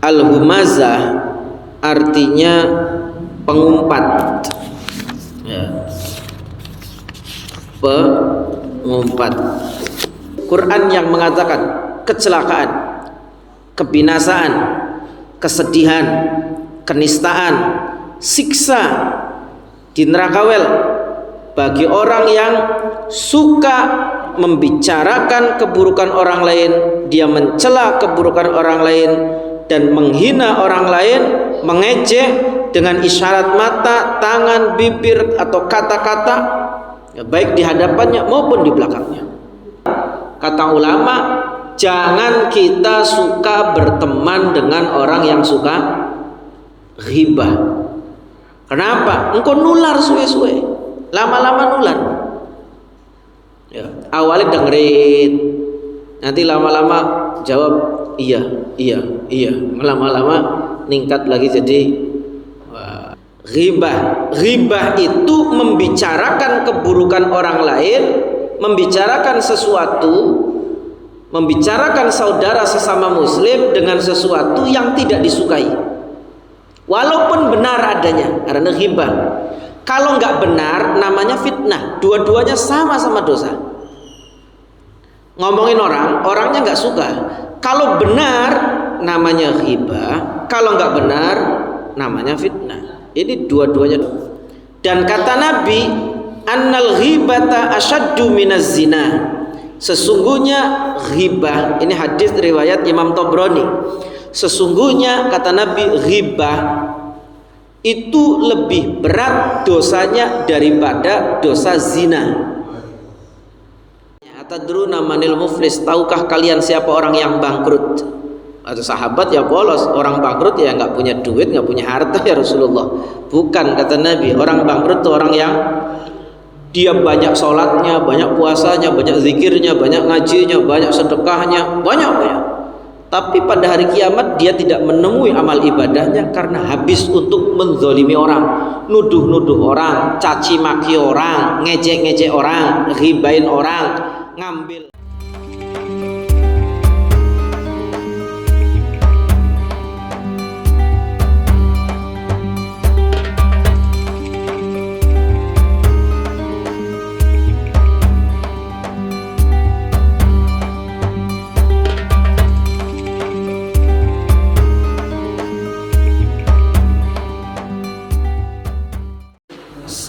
Al-humazah artinya pengumpat, ya. Pengumpat. Quran yang mengatakan kecelakaan, kebinasaan, kesedihan, kenistaan, siksa di neraka wel bagi orang yang suka membicarakan keburukan orang lain, dia mencela keburukan orang lain dan menghina orang lain, mengejek dengan isyarat mata, tangan, bibir atau kata-kata, ya, baik di hadapannya maupun di belakangnya. Kata ulama, jangan kita suka berteman dengan orang yang suka ghibah. Kenapa? Engkau nular suwe-suwe, lama-lama nular. Ya, awalnya dengerin, nanti lama-lama jawab iya, lama-lama ningkat lagi jadi ghibah. Ghibah itu membicarakan keburukan orang lain, membicarakan sesuatu, membicarakan saudara sesama muslim dengan sesuatu yang tidak disukai, walaupun benar adanya, karena ghibah. Kalau nggak benar namanya fitnah, dua-duanya sama-sama dosa. Ngomongin orang, orangnya nggak suka. Kalau benar namanya ghibah, kalau nggak benar namanya fitnah. Ini dua-duanya. Dan kata Nabi, annal ghibata asyaddu minaz zina. Sesungguhnya ghibah, ini hadis riwayat Imam Tabrani. Sesungguhnya kata Nabi, ghibah itu lebih berat dosanya daripada dosa zina. Atadruna manil muflis, tahukah kalian siapa orang yang bangkrut? Atau sahabat ya polos, orang bangkrut ya nggak punya duit, nggak punya harta ya Rasulullah. Bukan, kata Nabi, orang bangkrut itu orang yang dia banyak sholatnya, banyak puasanya, banyak zikirnya, banyak ngajinya, banyak sedekahnya, banyak. Tapi pada hari kiamat dia tidak menemui amal ibadahnya karena habis untuk menzalimi orang, nuduh-nuduh orang, caci maki orang, ngejek-ngejek orang, ghibain orang, ngambil.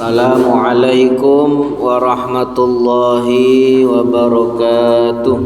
Assalamualaikum warahmatullahi wabarakatuh.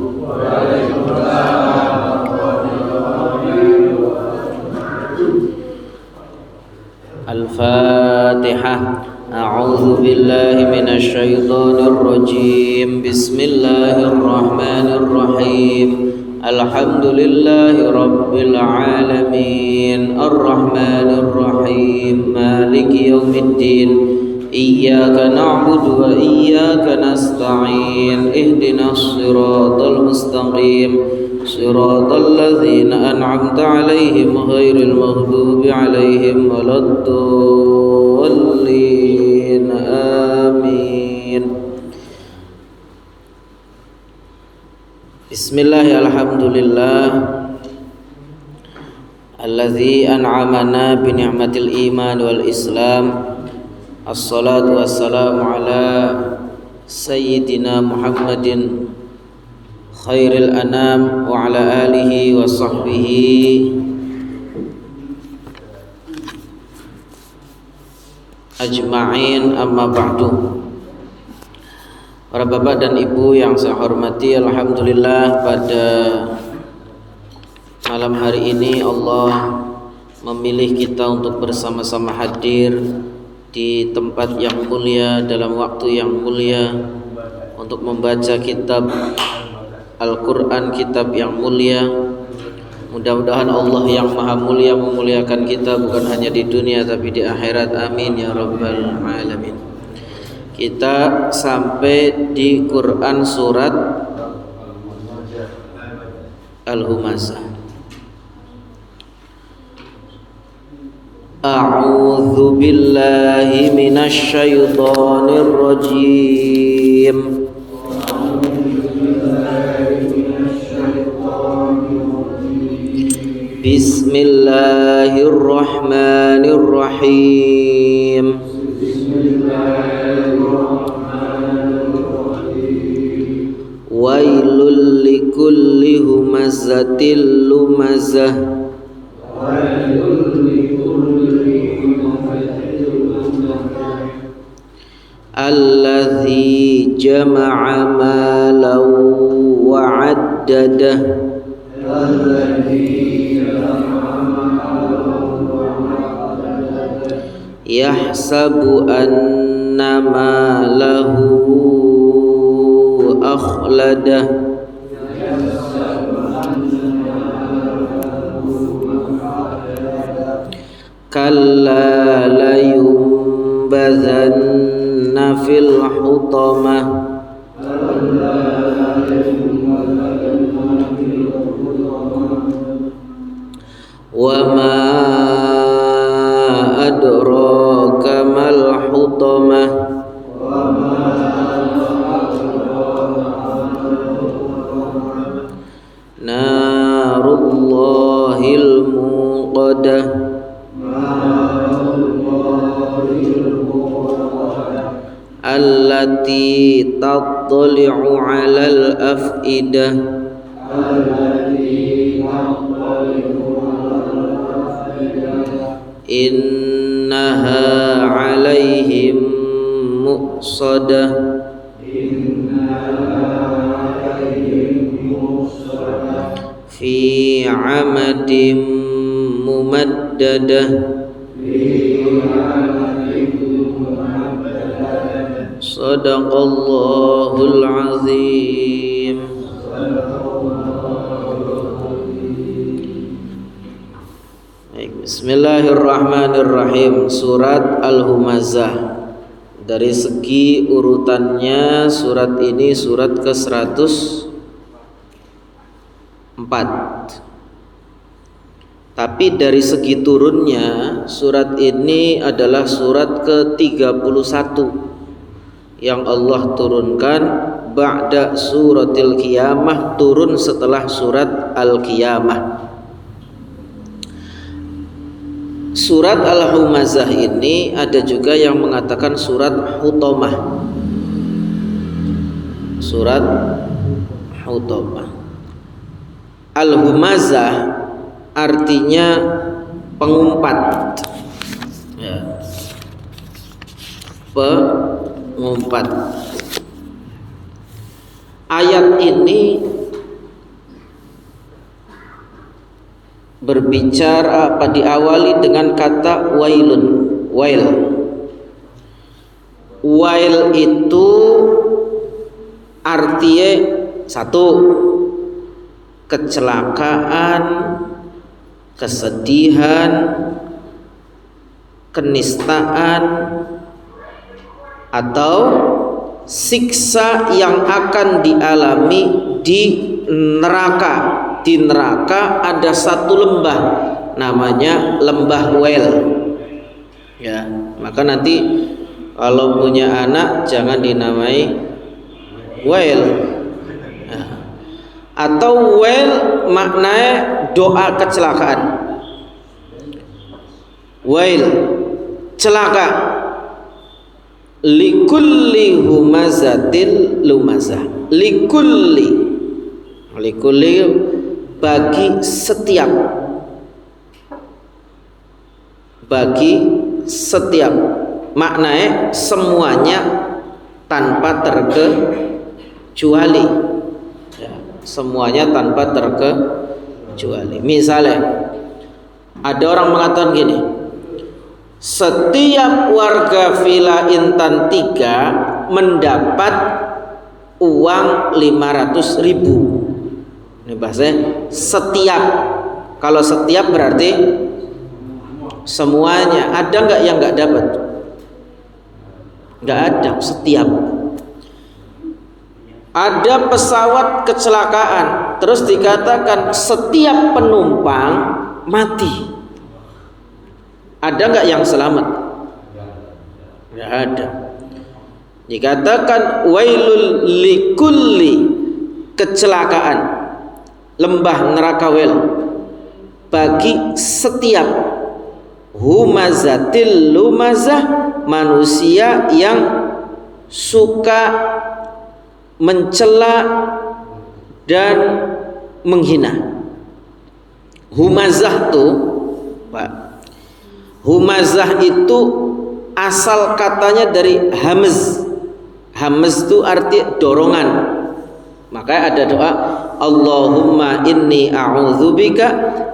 Al-Fatihah. A'udzu billahi minasy syaithanir rajim. Bismillahirrahmanirrahim. Alhamdulillahi rabbil alamin. Arrahmanir rahim. Maliki yaumiddin. Iyyaka na'budu wa iyyaka nasta'in. Ihdinas siratal mustaqim. Siratal ladzina an'amta 'alaihim ghairil maghdubi 'alaihim waladdallin. Amin. Bismillah, alhamdulillah alladzi an'amana bi ni'matil iman wal islam. Assalatu wassalamu ala sayyidina Muhammadin khairil anam wa ala alihi wa sahbihi ajma'in, amma ba'du. Para bapak dan ibu yang saya hormati, alhamdulillah pada malam hari ini Allah memilih kita untuk bersama-sama hadir di tempat yang mulia, dalam waktu yang mulia, untuk membaca kitab Al-Quran, kitab yang mulia. Mudah-mudahan Allah yang maha mulia memuliakan kita bukan hanya di dunia tapi di akhirat. Amin ya rabbal alamin. Kita sampai di Quran surat Al-Humazah. A'udzu billahi minasy syaithanir rajim. Bismillahirrahmanirrahim. Wailul likulli humazatil lumazah. Alladzi jama'a malan wa 'addadah. Yahsabu anna malahu akhladah. Kalla layumbazanna fil hutamah. Wa ma adraka mal hutamah. Narullahil muqadah. Allati tattali'u 'alal af'idah. Innaha 'alaihim muqsadah. Fi 'amadim mumaddadah. Sadaqallahul azim. Baik, bismillahirrahmanirrahim. Surat Al-Humazah. Dari segi urutannya, surat ini surat ke-104. Tapi dari segi turunnya, surat ini adalah surat ke-31 yang Allah turunkan ba'da suratil qiyamah, turun setelah surat Al-Qiyamah. Surat Al-Humazah ini ada juga yang mengatakan surat Hutamah. Surat Hutamah. Al-Humazah artinya pengumpat, ya. Pengumpat. Ayat ini berbicara diawali dengan kata wailun. Wail. Wail itu artinya satu, kecelakaan, kesedihan, kenistaan, atau siksa yang akan dialami di neraka. Di neraka ada satu lembah namanya lembah Wail, ya. Maka nanti kalau punya anak jangan dinamai Wail, ya. Atau Wail maknanya doa kecelakaan. Wail, celaka. Likulli humazatil lumazah. Likulli bagi setiap, maknanya semuanya tanpa terkecuali, ya, semuanya tanpa terkecuali. Misalnya ada orang mengatakan gini, setiap warga Villa Intan 3 mendapat uang 500.000. Ini bahasanya setiap. Kalau setiap berarti semuanya. Ada nggak yang nggak dapat? Nggak ada. Setiap. Ada pesawat kecelakaan, terus dikatakan setiap penumpang mati. Ada nggak yang selamat? Nggak ada. Dikatakan wailul likulli, kecelakaan, lembah neraka Wail. bagi setiap humazatil lumazah, manusia yang suka mencela dan menghina. Humazah tuh, Pak. Humazah itu asal katanya dari hamz. Hamz itu arti dorongan. Makanya ada doa, Allahumma inni a'udzubika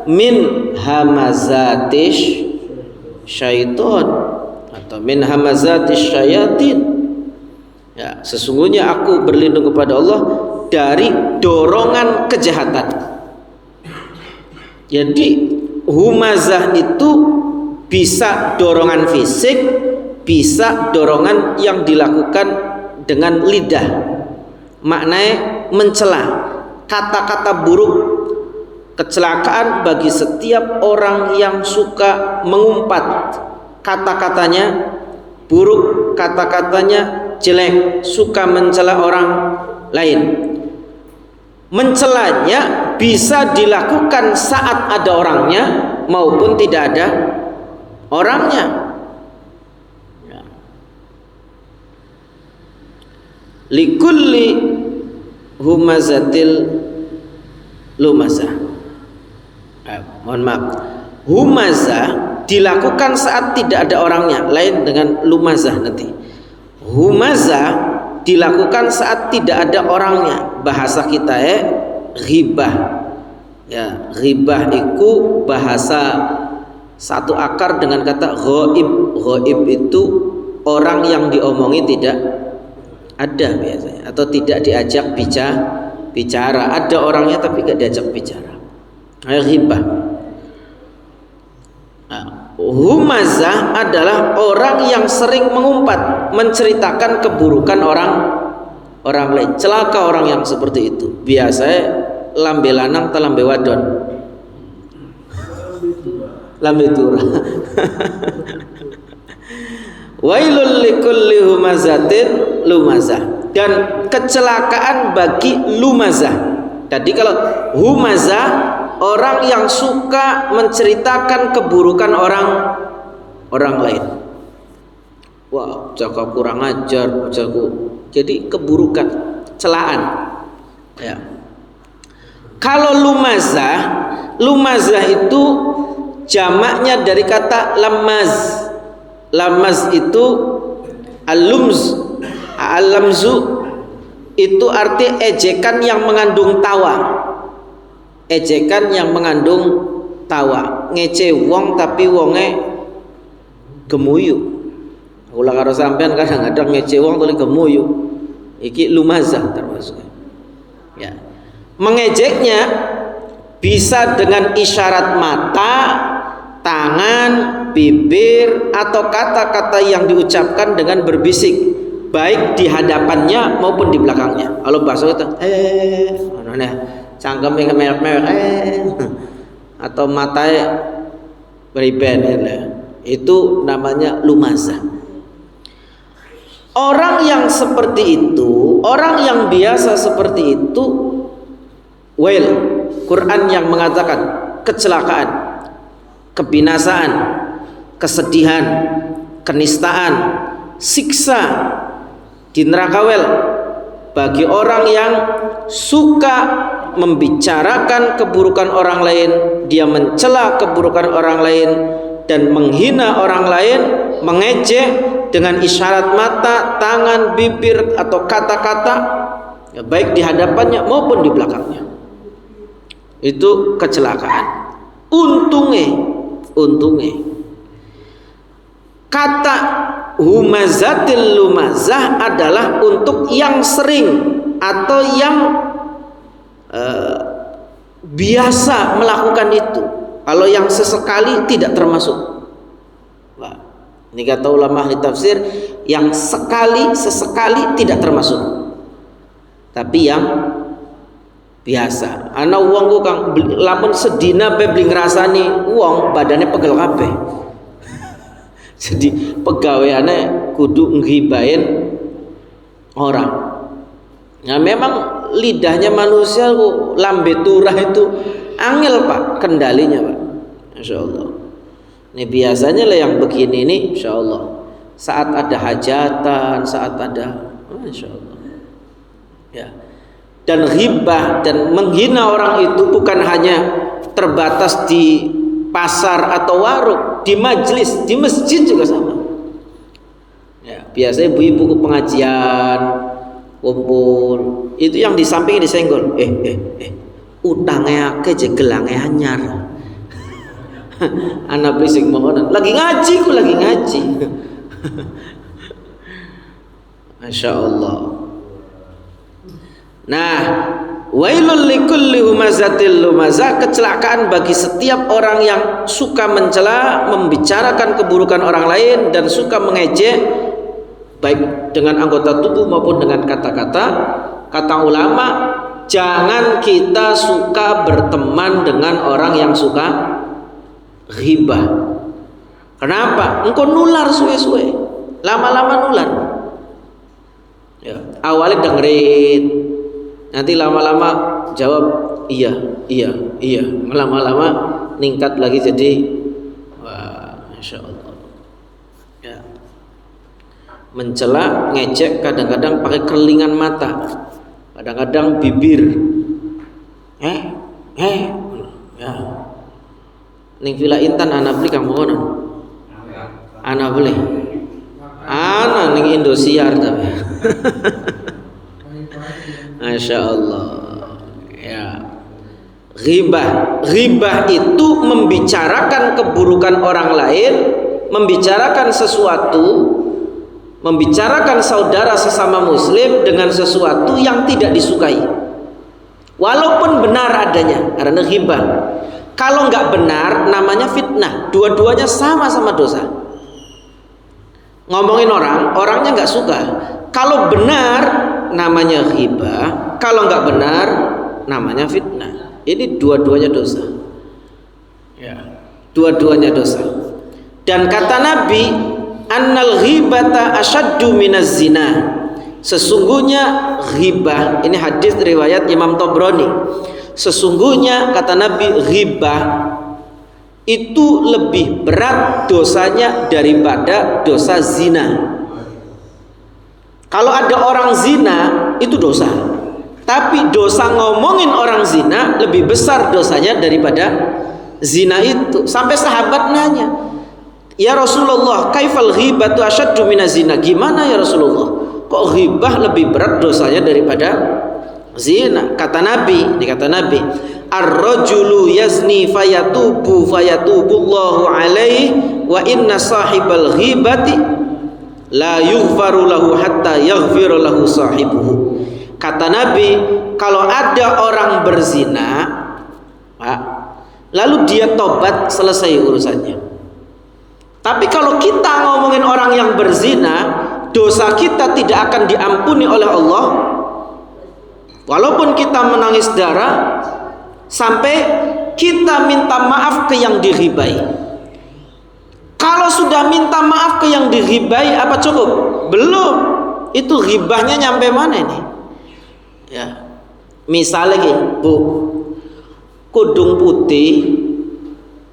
min hamazatish syaiton atau min hamazatish syayatin. Ya, sesungguhnya aku berlindung kepada Allah dari dorongan kejahatan. Jadi humazah itu bisa dorongan fisik, bisa dorongan yang dilakukan dengan lidah. Maknanya mencela, kata-kata buruk, kecelakaan bagi setiap orang yang suka mengumpat. Kata-katanya buruk, kata-katanya jelek, suka mencela orang lain. Mencelanya bisa dilakukan saat ada orangnya maupun tidak ada orangnya. Likulli humazatil lumazah. Mohon maaf. Humazah dilakukan saat tidak ada orangnya, lain dengan lumazah nanti. Humazah dilakukan saat tidak ada orangnya. Bahasa kita ghibah. Ya, ghibah itu bahasa satu akar dengan kata ghaib. Ghaib itu orang yang diomongi tidak ada biasanya, atau tidak diajak bicara. Ada orangnya tapi tidak diajak bicara. Ghibah. Nah, humazah adalah orang yang sering mengumpat, menceritakan keburukan orang lain. Celaka orang yang seperti itu. Biasanya lambe lanang atau lambe wadon. Lambe turah. Wailul likulli humazatin lumazah. Dan kecelakaan bagi lumazah. Tadi kalau humazah, orang yang suka menceritakan keburukan orang lain. Wah, jaga kurang ajar, jago. Jadi keburukan, celaan. Ya. Kalau lumazah itu jamaknya dari kata lamaz. Lamaz itu al-lamzu itu arti ejekan yang mengandung tawa. Ejekan yang mengandung tawa. Ngece wong tapi wonge gemuyu. Kula karo sampean kadang-kadang ngece wong tapi gemuyu. Iki lumazah termasuk. Ya. Mengejeknya bisa dengan isyarat mata, tangan, bibir, atau kata-kata yang diucapkan dengan berbisik, baik di hadapannya maupun di belakangnya. Kalau bahasa itu cangkeme mewek-mewek atau matanya beriben, itu namanya lumazah. Orang yang seperti itu, orang yang biasa seperti itu, Quran yang mengatakan kecelakaan, kebinasaan, kesedihan, kenistaan, siksa di neraka bagi orang yang suka membicarakan keburukan orang lain, dia mencela keburukan orang lain dan menghina orang lain, mengejek dengan isyarat mata, tangan, bibir atau kata-kata, ya, baik di hadapannya maupun di belakangnya. Itu kecelakaan. Untungnya kata humazatil lumazah adalah untuk yang sering atau yang biasa melakukan itu. Kalau yang sesekali tidak termasuk. Nah, ini kata ulama ahli tafsir, yang sesekali tidak termasuk. Tapi yang biasa. Ana wong ku kang lamun sedina pe beli ngrasani wong badane pegel kabeh. Jadi pegawaiannya kudu nghibain orang. Nah memang lidahnya manusia lambe turah itu angel Pak kendalinya Pak. Masya Allah. Ini biasanya lah yang begini nih, Masya Allah. Saat ada hajatan, saat ada, Masya Allah. Ya. Dan ghibah dan menghina orang itu bukan hanya terbatas di pasar atau warung, di majlis, di masjid juga sama. Ya, biasanya ibu-ibu ke pengajian, kumpul, itu yang di sampingnya disenggol. Utangnya akeh je gelange anyar. Anak berisik mohon. Lagi ngaji ku lagi ngaji. Masya Allah. Nah, wailul likulli humazatil lumazah, kecelakaan bagi setiap orang yang suka mencela, membicarakan keburukan orang lain dan suka mengejek baik dengan anggota tubuh maupun dengan kata-kata. Kata ulama, jangan kita suka berteman dengan orang yang suka ghibah. Kenapa? Engkau nular suwe-suwe, lama-lama nular. Ya, awalnya dengerin, nanti lama-lama jawab iya, lama-lama ningkat lagi jadi wah, Masya Allah. Ya. Mencela, ngecek, kadang-kadang pakai kerlingan mata, kadang-kadang bibir. Ya. Ning Villa Intan anak beli kamu kono. Anak beli. Anak ning Indosiar tapi. Masya Allah. Ya. Ghibah itu membicarakan keburukan orang lain, membicarakan sesuatu, membicarakan saudara sesama muslim dengan sesuatu yang tidak disukai, walaupun benar adanya, karena ghibah. Kalau nggak benar namanya fitnah. Dua-duanya sama-sama dosa. Ngomongin orang, orangnya nggak suka. Kalau benar namanya ghibah, kalau nggak benar namanya fitnah. Ini dua-duanya dosa. Ya, dua-duanya dosa. Dan kata Nabi, annal ghibata asyaddu minaz zina. Sesungguhnya ghibah, ini hadis riwayat Imam Tabrani. Sesungguhnya kata Nabi, ghibah itu lebih berat dosanya daripada dosa zina. Kalau ada orang zina itu dosa, tapi dosa ngomongin orang zina lebih besar dosanya daripada zina itu. Sampai sahabat nanya, ya Rasulullah, kaifal ghibatu asyaddu minaz zina? Gimana ya Rasulullah, kok ghibah lebih berat dosanya daripada zina? Kata Nabi, ar-rajulu yazni fayatubullahu alaihi wa inna sahibal ghibati la yughfaru lahu hatta yaghfira lahu sahibuhu. Kata Nabi, kalau ada orang berzina, Pak, lalu dia tobat, selesai urusannya. Tapi kalau kita ngomongin orang yang berzina, dosa kita tidak akan diampuni oleh Allah, walaupun kita menangis darah, sampai kita minta maaf ke yang dighibai. Kalau sudah minta maaf ke yang dighibai, apa cukup? Belum. Itu ghibahnya nyampe mana nih? Ya, misalnya Bu, kudung putih,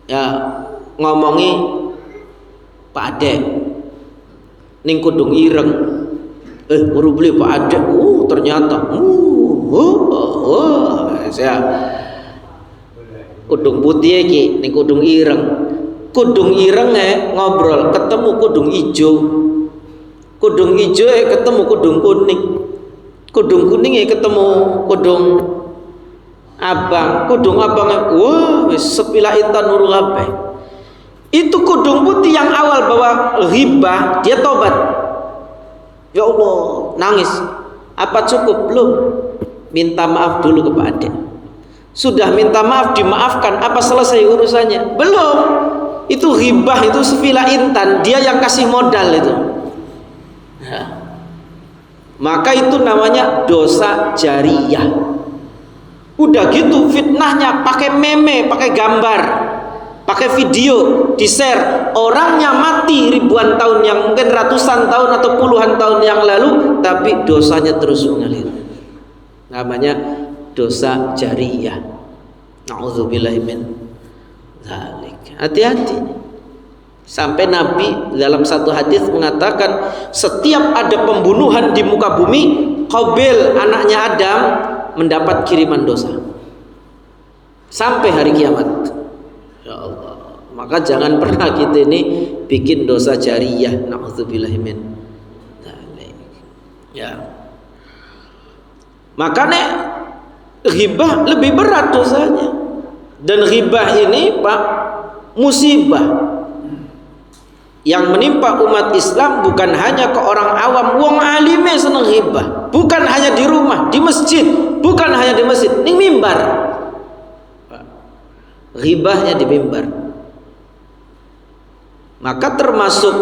ya ngomongi Pak Ade, ning kudung ireng, baru beli Pak Ade, ternyata, saya kudung putih iki ning kudung ireng. Kudung ireng ngobrol ketemu kudung ijo. Kudung ijo ketemu kudung kuning. Kudung kuning ketemu kudung abang. Kudung abang wis sepila intan nuru kabeh. Itu kudung putih yang awal bawa ghibah, dia tobat. Ya Allah, nangis. Apa cukup? Belum. Minta maaf dulu ke Pak Ade. Sudah minta maaf, dimaafkan, apa selesai urusannya? Belum. Itu ghibah, itu sefila intan, dia yang kasih modal itu. Ya. Maka itu namanya dosa jariyah. Udah gitu fitnahnya pakai meme, pakai gambar, pakai video, di-share. Orangnya mati ribuan tahun, yang mungkin ratusan tahun atau puluhan tahun yang lalu, tapi dosanya terus mengalir. Namanya dosa jariyah. Na'udzubillahi min dzalik. hati-hati. Sampai Nabi dalam satu hadis mengatakan, setiap ada pembunuhan di muka bumi, Qabil anaknya Adam mendapat kiriman dosa sampai hari kiamat. Ya Allah, maka jangan pernah kita ini bikin dosa jariyah. Na'udzubillah min dzalik. Ya. Makanya ghibah lebih berat dosanya. Dan ghibah ini Pak, musibah yang menimpa umat Islam bukan hanya ke orang awam. Wong alime seneng ghibah, bukan hanya di rumah, di masjid, bukan hanya di masjid, ning mimbar. Ghibahnya di mimbar. Maka termasuk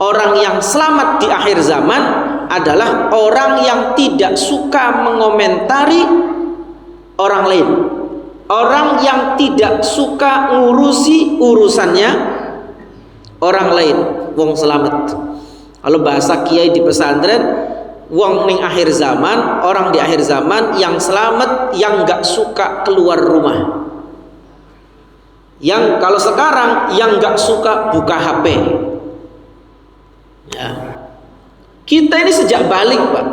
orang yang selamat di akhir zaman adalah orang yang tidak suka mengomentari orang lain, orang yang tidak suka ngurusi urusannya orang lain. Wong selamat. Kalau bahasa kiai di pesantren, wong ning akhir zaman, orang di akhir zaman yang selamat, yang nggak suka keluar rumah. Yang kalau sekarang yang nggak suka buka HP. Ya. Kita ini sejak balik Pak,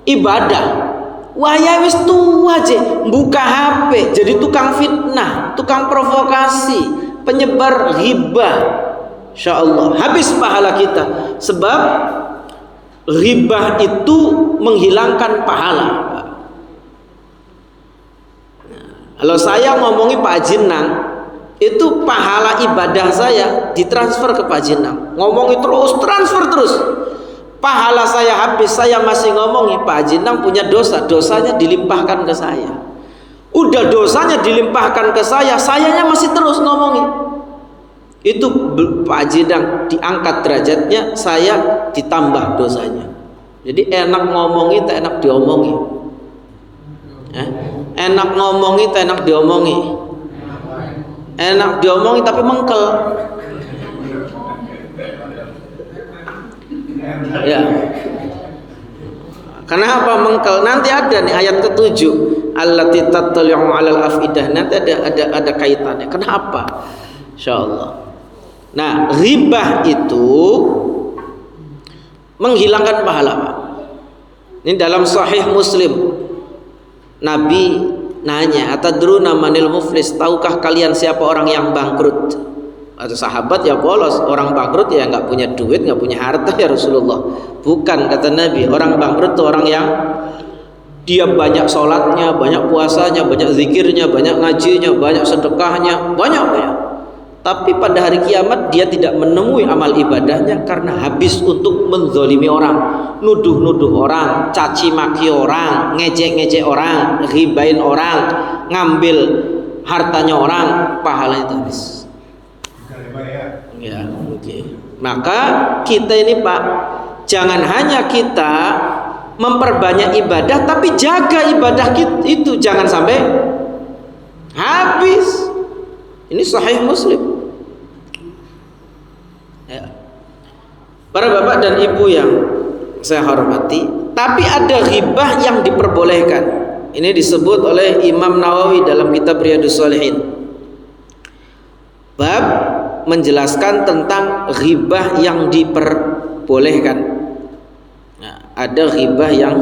ibadah, waya wis tua aja buka HP, jadi tukang fitnah, tukang provokasi, penyebar ghibah. Insya Allah habis pahala kita, sebab ghibah itu menghilangkan pahala. Kalau saya ngomongi Pak Jinang, itu pahala ibadah saya ditransfer ke Pak Jinang. Ngomongi terus, transfer terus. Pahala saya habis, saya masih ngomongi Pak Jinang punya dosa, dosanya dilimpahkan ke saya. Udah dosanya dilimpahkan ke saya, sayanya masih terus ngomongi. Itu Pak Jinang diangkat derajatnya, saya ditambah dosanya. Jadi enak ngomongi, tak enak diomongi. Enak ngomongi, tak enak diomongi. Enak diomongi tapi mengkel. Ya. Kenapa mengkel? Nanti ada nih ayat ke-7, allati tattali'u 'alal afidah. Nanti ada kaitannya. Kenapa? Insyaallah. Nah, ghibah itu menghilangkan pahala, Pak. Ini dalam Sahih Muslim. Nabi nanya, atadruna manil muflis, tahukah kalian siapa orang yang bangkrut? Atau sahabat ya polos, orang bangkrut ya nggak punya duit, nggak punya harta ya Rasulullah. Bukan, kata Nabi, orang bangkrut itu orang yang dia banyak sholatnya, banyak puasanya, banyak zikirnya, banyak ngajinya, banyak sedekahnya, banyak. Tapi pada hari kiamat dia tidak menemui amal ibadahnya karena habis untuk menzolimi orang, nuduh-nuduh orang, caci maki orang, ngejek-ngejek orang, ghibain orang, ngambil hartanya orang, pahalanya itu habis. Ya, oke. Maka kita ini Pak, jangan hanya kita memperbanyak ibadah, tapi jaga ibadah kita itu jangan sampai habis. Ini Sahih Muslim. Ya. Para bapak dan ibu yang saya hormati, tapi ada ghibah yang diperbolehkan. Ini disebut oleh Imam Nawawi dalam kitab Riyadhus Shalihin. Bab menjelaskan tentang ghibah yang diperbolehkan. Nah, ada ghibah yang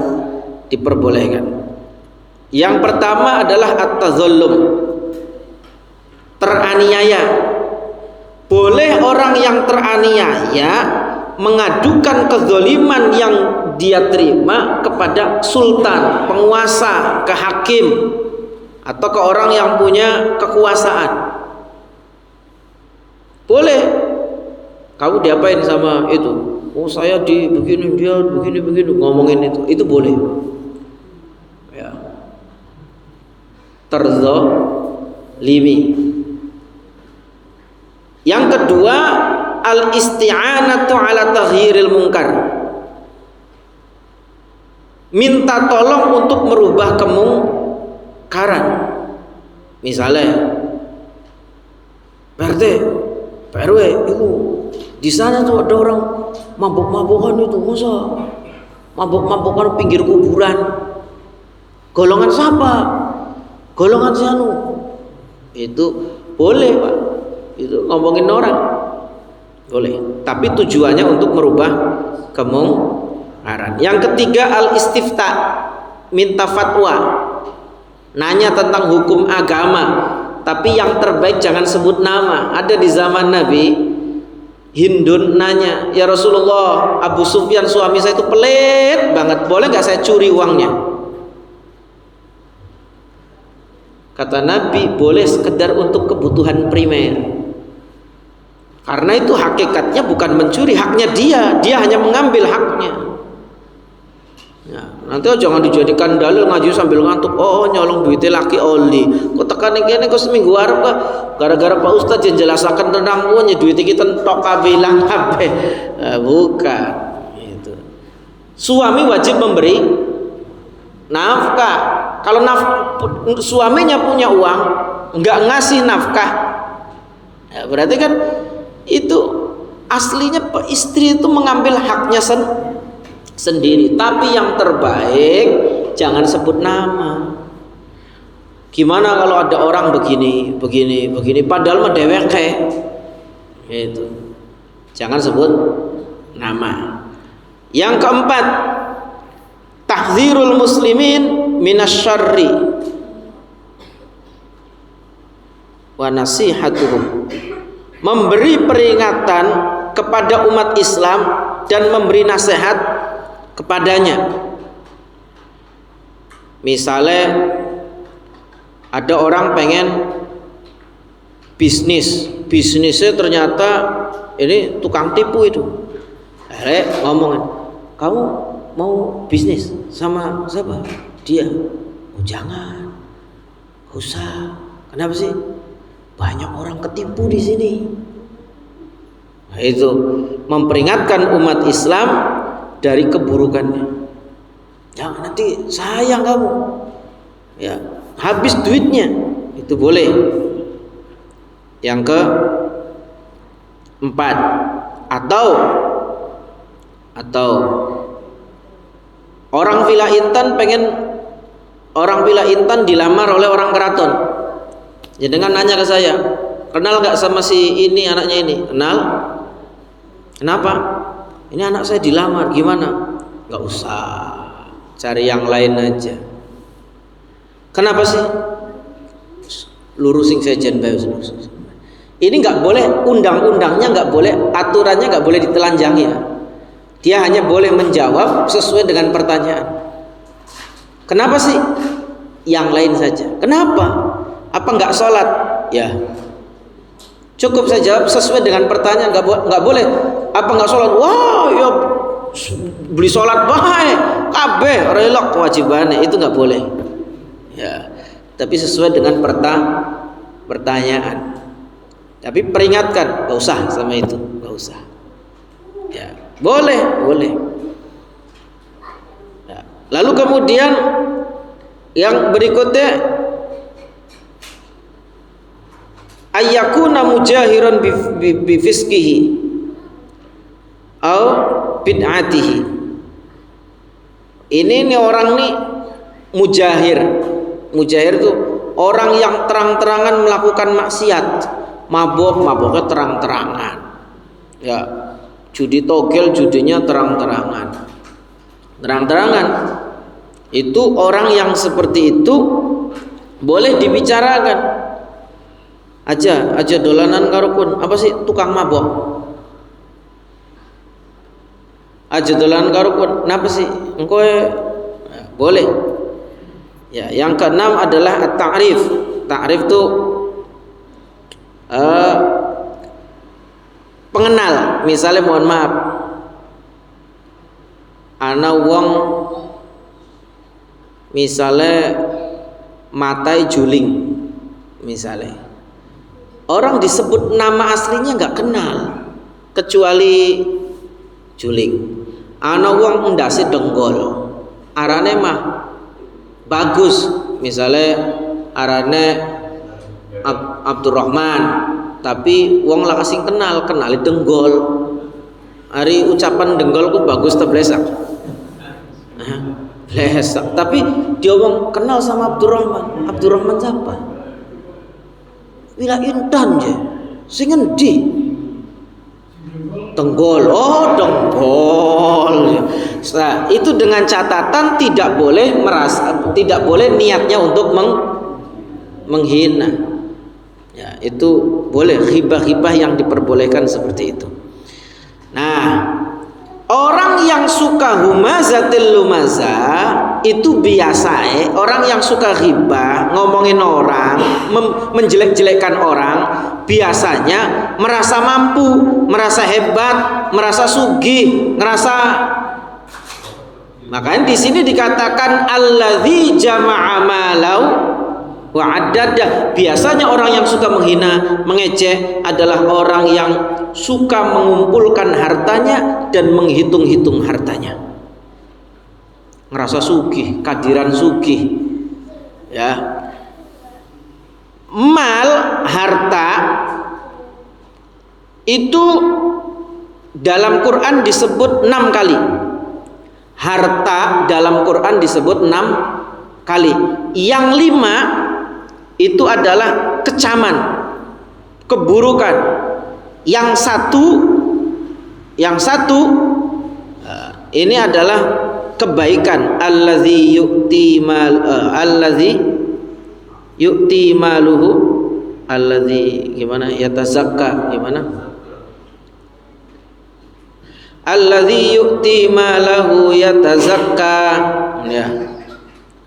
diperbolehkan. Yang pertama adalah at-tazallum, teraniaya. Boleh orang yang teraniaya mengadukan kezaliman yang dia terima kepada sultan, penguasa, ke hakim, atau ke orang yang punya kekuasaan. Boleh. Kamu diapain sama itu? Oh, saya begini, dia begini, ngomongin itu boleh. Ya. Terzalimi. Yang kedua, al-isti'anatu ala taghyiril munkar. Minta tolong untuk merubah kemungkaran. Misalnya, RT, PRW, itu di sana tuh ada orang mabuk-mabukan itu, masa mabuk-mabukan pinggir kuburan. Golongan siapa? Golongan sianu. Itu boleh, Pak. itu ngomongin orang boleh, tapi tujuannya untuk merubah kemungkaran. Yang ketiga al-istifta, minta fatwa, nanya tentang hukum agama, tapi yang terbaik jangan sebut nama. Ada di zaman Nabi, Hindun nanya, ya Rasulullah, Abu Sufyan suami saya itu pelit banget, boleh nggak saya curi uangnya? Kata Nabi, boleh sekedar untuk kebutuhan primer. Karena itu hakikatnya bukan mencuri, haknya dia hanya mengambil haknya. Ya, nanti jangan dijadikan dalil ngaji sambil ngantuk. Oh, nyolong duitnya laki oli. Kok tekan ini kok seminggu arep kok gara-gara Pak Ustadz yang jelasakan tentang uangnya duitnya kita tok bilang apa? Bukan. Gitu. Suami wajib memberi nafkah. Kalau suaminya punya uang, nggak ngasih nafkah, ya berarti kan itu aslinya istri itu mengambil haknya sendiri. Tapi yang terbaik jangan sebut nama. Gimana kalau ada orang begini padahal mah deweke itu, jangan sebut nama. Yang keempat, tahdzirul muslimin minasyarri wa nasihatuhum, memberi peringatan kepada umat Islam dan memberi nasihat kepadanya. Misalnya ada orang pengen bisnisnya ternyata ini tukang tipu itu, ngomongin, kamu mau bisnis sama siapa? Dia. Oh, jangan, gak usah. Kenapa sih? Banyak orang ketipu di sini. Nah, itu memperingatkan umat Islam dari keburukannya. Jangan nanti sayang kamu, ya habis duitnya. Itu boleh. Yang keempat, atau orang Villa Intan dilamar oleh orang keraton. Ya dengan nanya ke saya, kenal nggak sama si ini anaknya ini? Kenal. Kenapa? Ini anak saya dilamar, gimana? Nggak usah, cari yang lain aja. Kenapa sih? Lurusin sejen bae. Ini nggak boleh, undang-undangnya nggak boleh, aturannya nggak boleh ditelanjangi ya. Dia hanya boleh menjawab sesuai dengan pertanyaan. Kenapa sih? Yang lain saja. Kenapa? Apa nggak sholat? Ya, cukup saya jawab sesuai dengan pertanyaan. Nggak boleh. Apa nggak sholat? Wah, ya beli sholat baik, kabeh relok kewajibannya, itu nggak boleh. Ya, tapi sesuai dengan pertanyaan. Tapi peringatkan, nggak usah sama itu, nggak usah. Ya, boleh. Ya. Lalu kemudian yang berikutnya, ayyakuna mujahiran bifiskihi au bid'atihi. Ini orang nih mujahir itu orang yang terang-terangan melakukan maksiat, maboknya terang-terangan, ya judi togel judinya terang-terangan. Itu orang yang seperti itu boleh dibicarakan. Aja dolanan karukun, apa sih tukang mabok? Aja dolanan karukun, kenapa sih? Engkau boleh. Ya, yang keenam adalah at-ta'rif. Ta'rif itu pengenal. Misalnya mohon maaf, ana wong misalnya matai juling, misalnya orang disebut nama aslinya nggak kenal kecuali juling. Ana wong endase denggol, arane mah bagus, misalnya arane Abdurrahman, tapi wong lah kasing kenali denggol. Hari ucapan denggol ku bagus teblesak. Blesak, tapi dia wong kenal sama Abdurrahman siapa? Villa Intan je. Sing endi? Tenggol. Oh, dengkol. Nah, itu dengan catatan tidak boleh niatnya untuk menghina. Ya, itu boleh ghibah-ghibah yang diperbolehkan seperti itu. Nah, orang yang suka humazatil lumazah itu biasa orang yang suka ghibah, ngomongin orang, menjelek-jelekkan orang, biasanya merasa mampu, merasa hebat, merasa sugih, makanya di sini dikatakan alladzi jama'a malau wa addada. Biasanya orang yang suka menghina, mengejek adalah orang yang suka mengumpulkan hartanya dan menghitung-hitung hartanya. Ngerasa sugih, kadiran sugih. Ya. Mal, harta itu dalam Quran disebut 6 kali. Harta dalam Quran disebut 6 kali. Yang 5 itu adalah kecaman, keburukan. Yang satu ini adalah kebaikan. Allazi yu'ti maluhu allazi gimana yatazakka, gimana? Allazi yu'ti malahu yatazakka. Ya.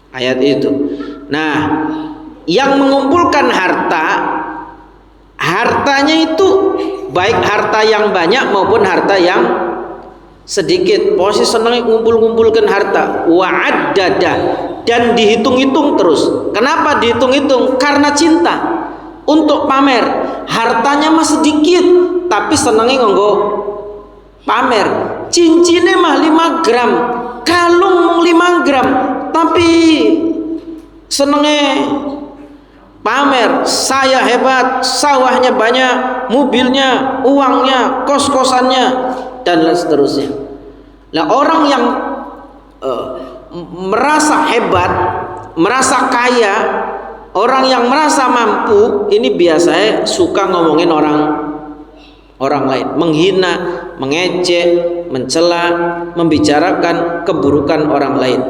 Ayat itu. Nah, yang mengumpulkan hartanya itu baik harta yang banyak maupun harta yang sedikit. Posisi senang ngumpulkan harta. Wa'addada, dan dihitung-hitung terus. Kenapa dihitung-hitung? Karena cinta, untuk pamer. Hartanya mah sedikit tapi senangnya nganggo pamer. Cincinnya mah 5 gram, kalung mau 5 gram tapi senangnya pamer. Saya hebat, sawahnya banyak, mobilnya, uangnya, kos-kosannya, dan seterusnya. Nah, orang yang merasa hebat, merasa kaya, orang yang merasa mampu, ini biasanya suka ngomongin orang lain, menghina, mengejek, mencela, membicarakan keburukan orang lain.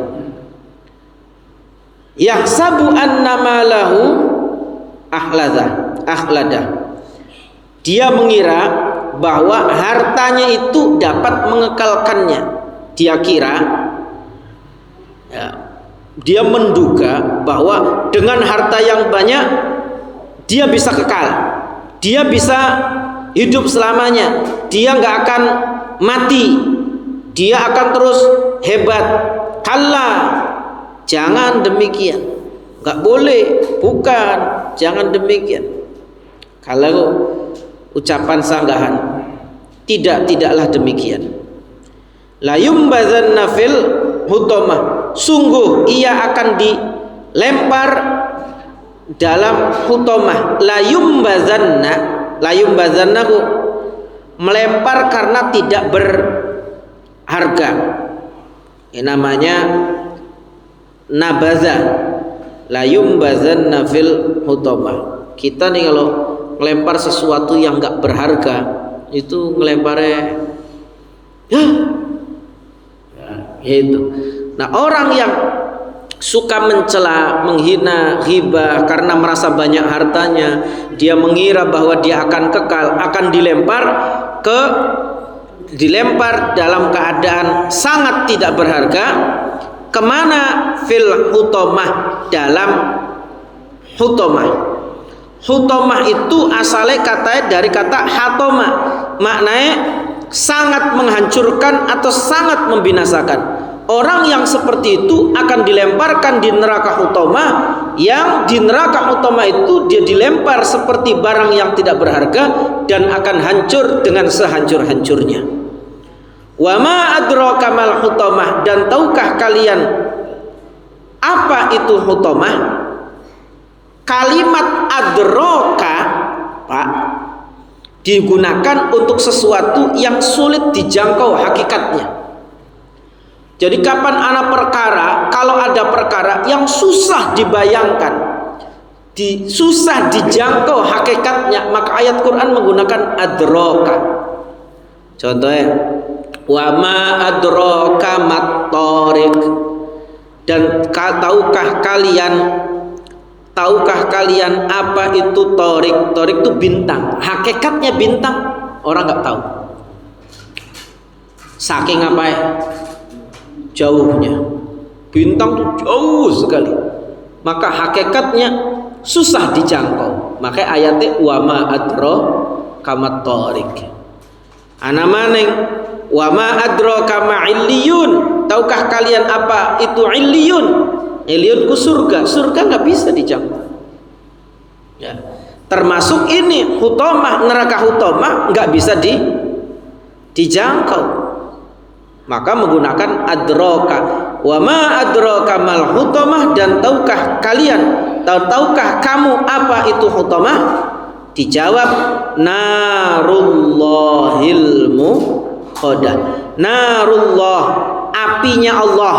Yahsabu annama lahu akhlada. Dia mengira bahwa hartanya itu dapat mengekalkannya. Dia menduga bahwa dengan harta yang banyak dia bisa kekal, dia bisa hidup selamanya, dia nggak akan mati, dia akan terus hebat. Kalla, jangan demikian, nggak boleh, bukan, jangan demikian. Kalau ucapan sanggahan, tidaklah demikian. La yumbazanna fil hutomah, sungguh ia akan dilempar dalam hutomah. La yumbazannahu, melempar karena tidak berharga. Ini namanya nabaza. La yumbazanna fil hutomah. Kita nih kalau melempar sesuatu yang nggak berharga, itu ngelemparnya gitu. Nah, orang yang suka mencela, menghina, ghibah karena merasa banyak hartanya, dia mengira bahwa dia akan kekal, akan dilempar dalam keadaan sangat tidak berharga. Kemana? Fil hutomah, dalam hutomah. Hutomah itu asalnya dari kata hatoma, maknanya sangat menghancurkan atau sangat membinasakan. Orang yang seperti itu akan dilemparkan di neraka hutomah, yang di neraka hutomah itu dia dilempar seperti barang yang tidak berharga dan akan hancur dengan sehancur-hancurnya. Wa ma adraka mal hutomah, dan tahukah kalian apa itu hutomah? Kalimat adraka, Pak, digunakan untuk sesuatu yang sulit dijangkau hakikatnya. Jadi kalau ada perkara yang susah dibayangkan, susah dijangkau hakikatnya, maka ayat Quran menggunakan adraka. Contohnya, wa ma adraka mat-tariq, dan tahukah kalian apa itu tariq? Tariq itu bintang. Hakikatnya bintang orang nggak tahu. Saking apa ya? Jauhnya. Bintang tuh jauh sekali. Maka hakikatnya susah dijangkau. Maka ayatnya wa ma adraka mat-tariq. Ana maneng wa ma adraka ma illiyun. Tahukah kalian apa itu illiyun? Illiyun ku surga. Surga nggak bisa dijangkau. Ya. Termasuk ini hutamah, neraka hutamah nggak bisa dijangkau. Maka menggunakan adraka. Wa ma adraka mal hutamah, dan tahukah kamu apa itu hutamah? Dijawab narullahil muqadah. Narullah, apinya Allah.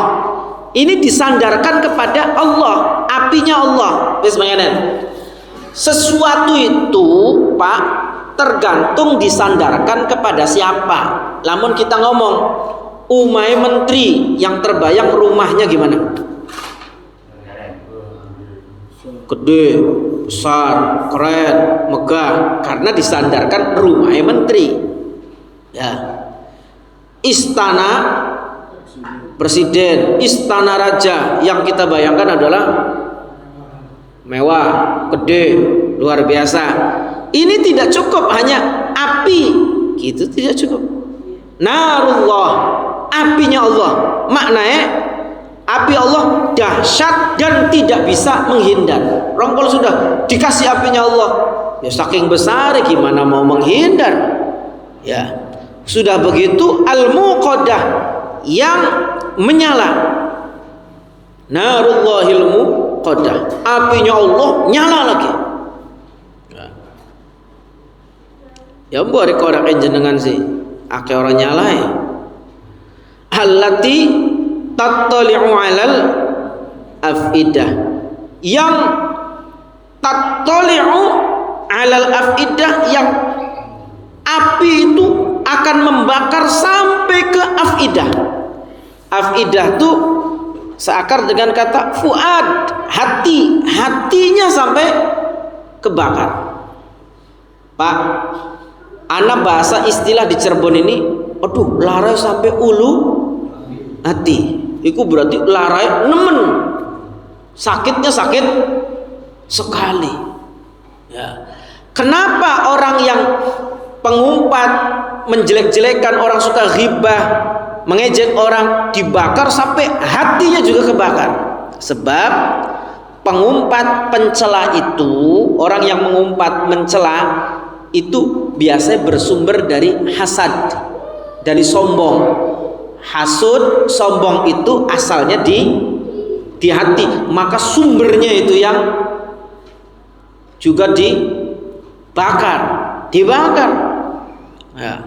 Ini disandarkan kepada Allah, apinya Allah. Wis manganen. Sesuatu itu, Pak, tergantung disandarkan kepada siapa. Lamun kita ngomong umai menteri, yang terbayang rumahnya gimana? Gede, besar, keren, megah, karena disandarkan rumah menteri. Ya. Istana presiden, istana raja, yang kita bayangkan adalah mewah, gede, luar biasa. Ini tidak cukup hanya api, gitu tidak cukup. Narullah, apinya Allah. Maknanya api Allah dahsyat dan tidak bisa menghindar. Orang kalau sudah dikasih apinya Allah, ya saking besar gimana mau menghindar? Ya. Sudah begitu al-muqadah, yang menyala. Narullahil muqadah, apinya Allah nyala lagi. Ya mbok rek ora jenengan sih akeh orang nyalae. Allati tattali'u 'alal afidah, yang tattali'u 'alal afidah, yang api itu akan membakar sampai ke afidah. Afidah itu seakar dengan kata fuad, hati, hatinya sampai kebakar. Pak, anak bahasa istilah di Cirebon ini, aduh, larai sampai ulu hati. Itu berarti larai nemen, sakitnya sakit sekali. Ya. Kenapa orang yang pengumpat, menjelek-jelekan orang, suka ghibah, mengejek orang, dibakar sampai hatinya juga kebakar? Sebab pengumpat, pencela itu, orang yang mengumpat, mencela itu biasanya bersumber dari hasad, dari sombong. Hasud, sombong itu asalnya di hati, maka sumbernya itu yang juga dibakar. Ya.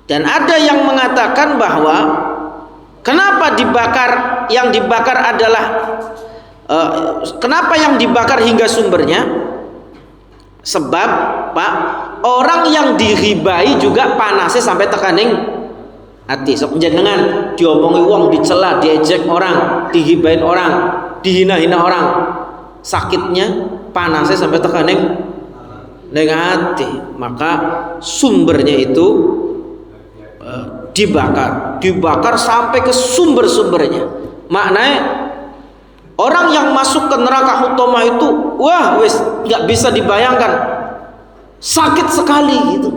Dan ada yang mengatakan bahwa kenapa dibakar? Yang dibakar adalah kenapa yang dibakar hingga sumbernya? Sebab, Pak, orang yang diribai juga panasnya sampai tekaning hati. Sok jenengan diomongi wong, dicela, diejek orang, dihibain orang, dihina-hina orang, sakitnya panasnya sampai tekaning hati, maka sumbernya itu dibakar sampai ke sumber-sumbernya. Maknanya orang yang masuk ke neraka hutamah itu, wah, wis nggak bisa dibayangkan, sakit sekali gitu,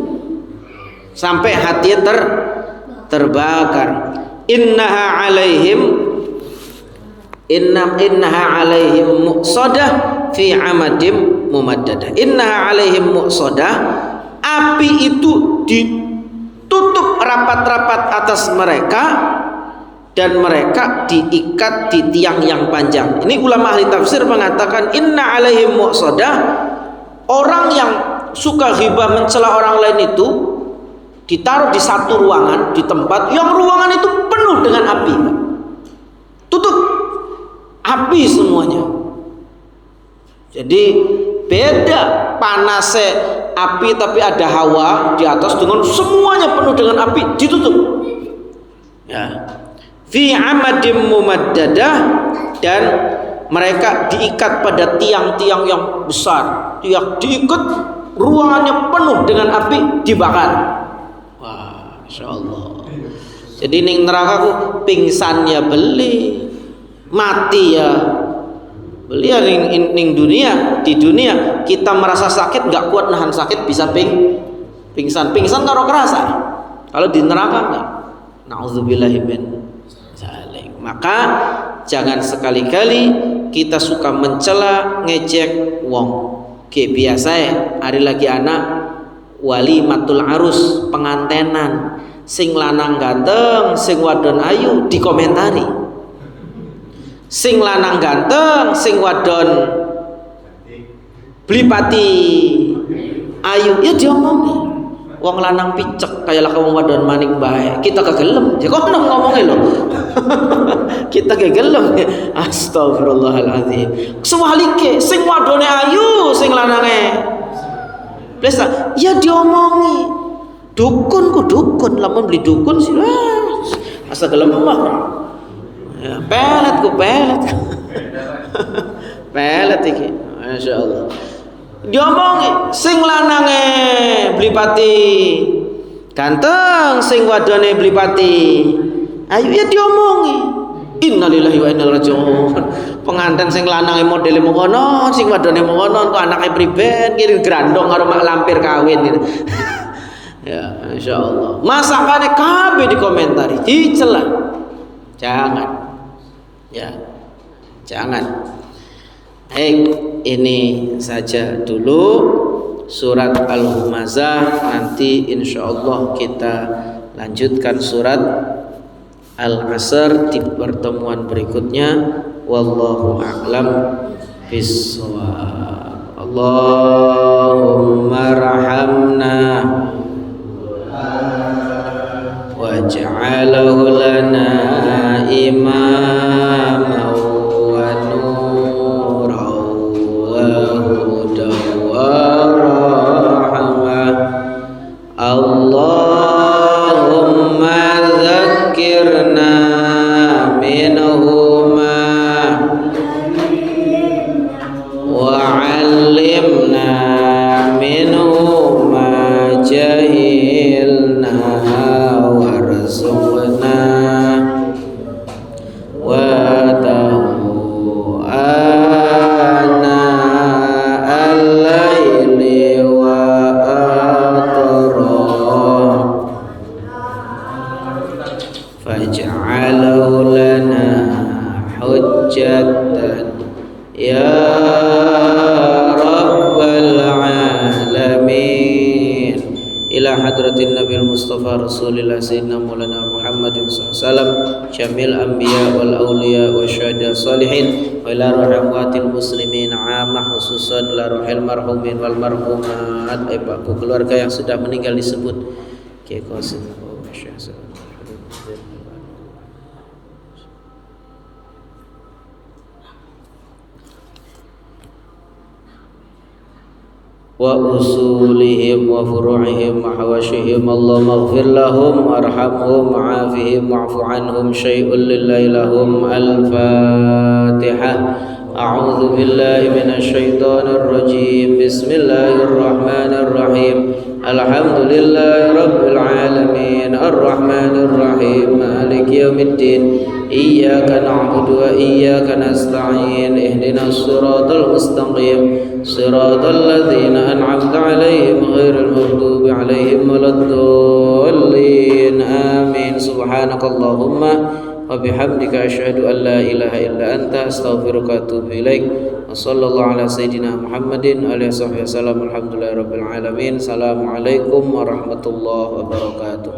sampai hatinya terbakar. Innaha alaihim muqsadah fi amadim mumaddadah. Innaha alaihim muqsadah, api itu ditutup rapat-rapat atas mereka, dan mereka diikat di tiang yang panjang. Ini ulama ahli tafsir mengatakan inna alaihim muqsadah, orang yang suka ghibah, mencela orang lain itu ditaruh di satu ruangan, di tempat yang ruangan itu penuh dengan api, tutup api semuanya. Jadi beda panasnya api tapi ada hawa di atas dengan semuanya penuh dengan api ditutup. Ya. Fi amadim mumaddadah, dan mereka diikat pada tiang-tiang yang besar. Diikat, ruangannya penuh dengan api, dibakar. Wah, insyaallah. Jadi ning neraka ku pingsan ya beli, mati ya beli ya. Ning dunia, di dunia kita merasa sakit nggak kuat nahan sakit bisa pingsan karo kerasa. Kalau di neraka enggak. Nauzubillahi min dzalik. Maka jangan sekali-kali kita suka mencela ngejek wong. Kayak biasa ya, hari lagi anak walimatul arus, pengantenan, sing lanang ganteng, sing wadon ayu dikomentari. Sing lanang ganteng, sing wadon blipati ayu ya diomongi. Wong lanang picek kayak lah wong wadon maning bae. Kita kegelem. Ya kok ngomongin lho. Kita kegelem. Astagfirullahalazim. Sewalike sing wadone ayu, sing lanange blesa ya diomongi. Dukun ku dukun, lamun beli dukun sih asa gelem mah. Ya, pelet pelet iki masyaallah. Diomongi sing lanange blipati ganteng, sing wadone blipati ayu ya diomongi. Innalillahi wa inna ilaihi raji'un. Pengantin sing lanange modele ngono, sing wadone ngono, kok anake priben kirim grandong karo mak lampir kawin gitu. Ya, insyaallah. Masakane kabeh dikomentari, dicela. Jangan. Ya. Jangan. Ini saja dulu surat Al-Humazah. Nanti insyaallah kita lanjutkan surat Al-Asr di pertemuan berikutnya. Wallahu a'lam bissawab. Allahumma rahamna waj'alhu lana imama wa nuran wa hudan wa rahmah. Allahumma dzakkirna minhuma wa 'allimna minhuma jahilna warzuqna wa tahu ana al-laili wa atraf faj'alhu lana hujjatan ya rabbal alamin. Ila hadratin Nabil Mustafa Rasulillah Sayyidina Maulana Muhammadin SAW Jamil Anbiya wal Awliya wa Syuhada Salihin wa ila rahmatil muslimin amah, khususan ila ruhil marhumin wal marhumat, ibu keluarga yang sudah meninggal disebut Kiai Qasim wa usulihim wa furu'ihim wa hawashihim. Allahumma ighfir lahum warhamhum wa'afihim wa'fu anhum syai'un lillahi lahum. Al-Fatihah. A'udzu billahi minasy syaithanir rajim. Bismillahirrahmanir rahim. Alhamdulillahi rabbil alamin arrahmanir rahim maliki yaumiddin. Iyyaka na'budu wa iyyaka nasta'in. Ihdinas siratal mustaqim. Siratal ladzina an'amta 'alaihim ghairil maghdubi 'alaihim waladdallin. Amin. Subhanakallahumma wa bihamdika asyhadu an la ilaha illa anta astaghfiruka wa atubu ilaik. Wa sallallahu ala sayidina Muhammadin alihi wasallam. Alhamdulillahirabbil alamin. Assalamualaikum warahmatullahi wabarakatuh.